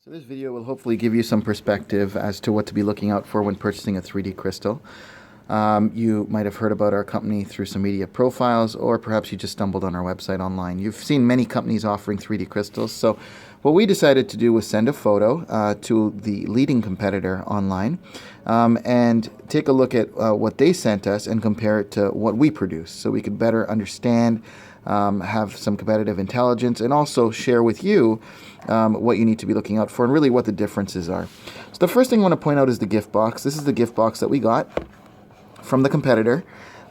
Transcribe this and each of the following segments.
So this video will hopefully give you some perspective as to what to be looking out for when purchasing a 3D crystal. You might have heard about our company through some media profiles, or perhaps you just stumbled on our website online. You've seen many companies offering 3D crystals, so what we decided to do was send a photo to the leading competitor online and take a look at what they sent us and compare it to what we produce so we could better understand, have some competitive intelligence, and also share with you what you need to be looking out for and really what the differences are. So the first thing I want to point out is the gift box. This is the gift box that we got from the competitor.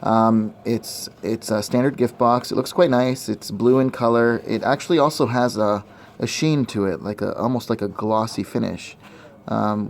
It's a standard gift box. It looks quite nice. It's blue in color. It actually also has a sheen to it, like almost like a glossy finish,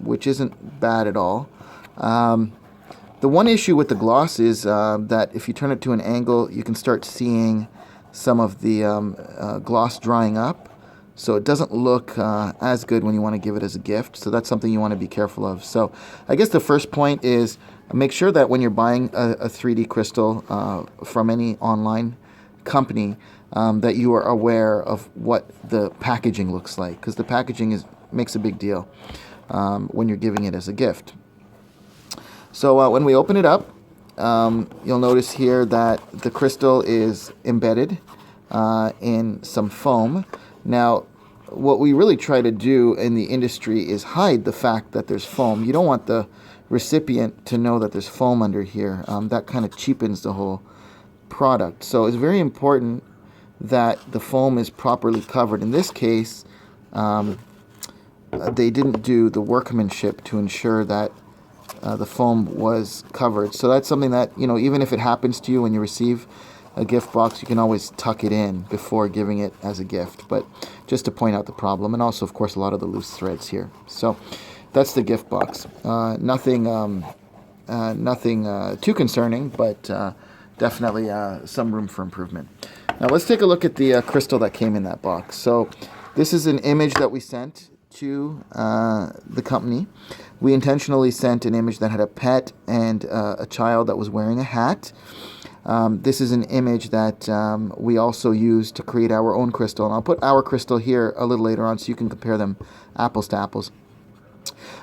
which isn't bad at all. The one issue with the gloss is that if you turn it to an angle, you can start seeing some of the gloss drying up. So it doesn't look as good when you want to give it as a gift. So that's something you want to be careful of. So I guess the first point is make sure that when you're buying a 3D crystal from any online company, that you are aware of what the packaging looks like, because the packaging makes a big deal when you're giving it as a gift. So when we open it up, you'll notice here that the crystal is embedded in some foam. Now, what we really try to do in the industry is hide the fact that there's foam. You don't want the recipient to know that there's foam under here. That kind of cheapens the whole product. So it's very important that the foam is properly covered. In this case, they didn't do the workmanship to ensure that the foam was covered. So that's something that, even if it happens to you when you receive a gift box, you can always tuck it in before giving it as a gift. But just to point out the problem, and also, of course, a lot of the loose threads here. So that's the gift box. Nothing too concerning, but definitely some room for improvement. Now let's take a look at the crystal that came in that box. So this is an image that we sent to the company. We intentionally sent an image that had a pet and a child that was wearing a hat. This is an image that we also used to create our own crystal. And I'll put our crystal here a little later on so you can compare them apples to apples.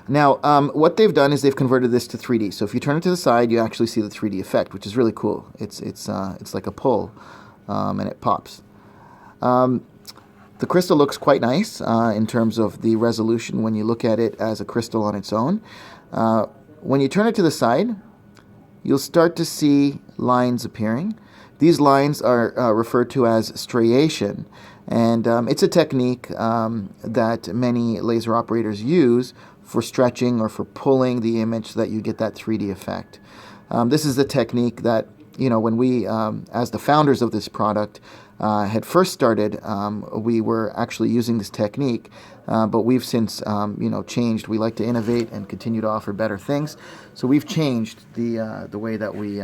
Now, what they've done is they've converted this to 3D. So if you turn it to the side, you actually see the 3D effect, which is really cool. It's like a pull, and it pops. The crystal looks quite nice in terms of the resolution when you look at it as a crystal on its own. When you turn it to the side, you'll start to see lines appearing. These lines are referred to as striation, and it's a technique that many laser operators use for stretching or for pulling the image so that you get that 3D effect. This is the technique that, when we, as the founders of this product, had first started, we were actually using this technique, but we've since, changed. We like to innovate and continue to offer better things, so we've changed the way that we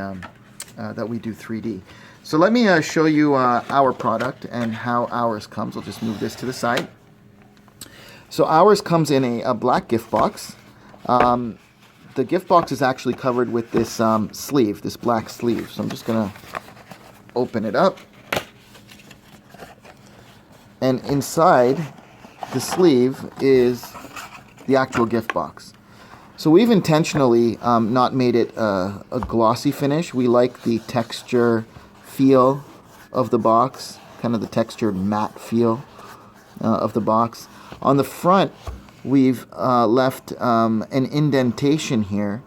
do 3D. So let me show you our product and how ours comes. I'll just move this to the side. So ours comes in a black gift box. The gift box is actually covered with this sleeve, this black sleeve. So I'm just going to open it up. And inside the sleeve is the actual gift box. So we've intentionally not made it a glossy finish. We like the texture feel of the box, kind of the textured matte feel of the box. On the front, we've left an indentation here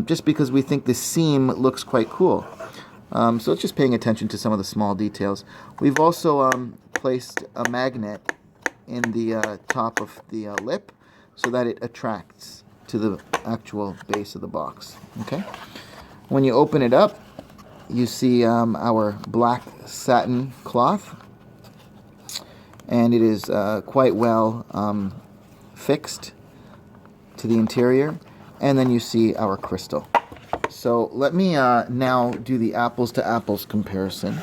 just because we think the seam looks quite cool. So it's just paying attention to some of the small details. We've also placed a magnet in the top of the lip so that it attracts to the actual base of the box. Okay. When you open it up, you see our black satin cloth, and it is quite well fixed to the interior, and then you see our crystal. So let me now do the apples to apples comparison.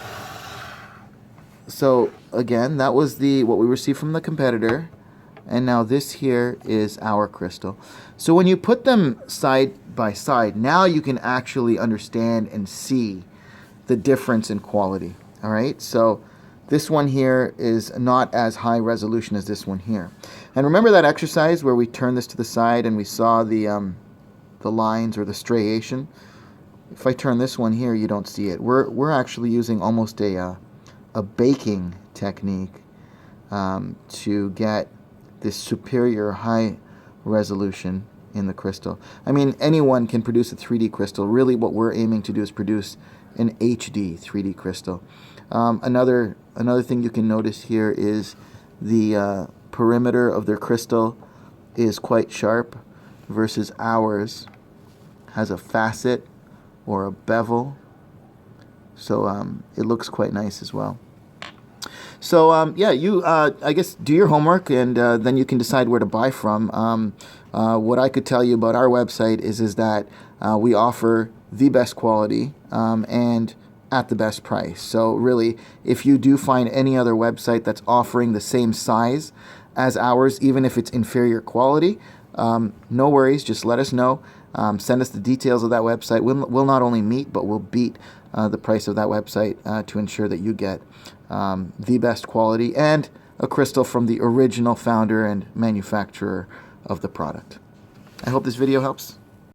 So again, that was what we received from the competitor, and now this here is our crystal. So when you put them side by side, now you can actually understand and see the difference in quality. All right, so This one here is not as high resolution as this one here. And remember that exercise where we turned this to the side and we saw the lines or the striation? If I turn this one here, you don't see it. We're actually using almost a baking technique to get this superior high resolution in the crystal. I mean, anyone can produce a 3D crystal. Really what we're aiming to do is produce an HD 3D crystal. Another thing you can notice here is the perimeter of their crystal is quite sharp versus ours has a facet or a bevel. So it looks quite nice as well. So yeah, you I guess do your homework and then you can decide where to buy from. What I could tell you about our website is that we offer the best quality and at the best price. So really, if you do find any other website that's offering the same size as ours, even if it's inferior quality, no worries, just let us know. Send us the details of that website. We'll not only meet, but we'll beat the price of that website to ensure that you get the best quality and a crystal from the original founder and manufacturer of the product. I hope this video helps.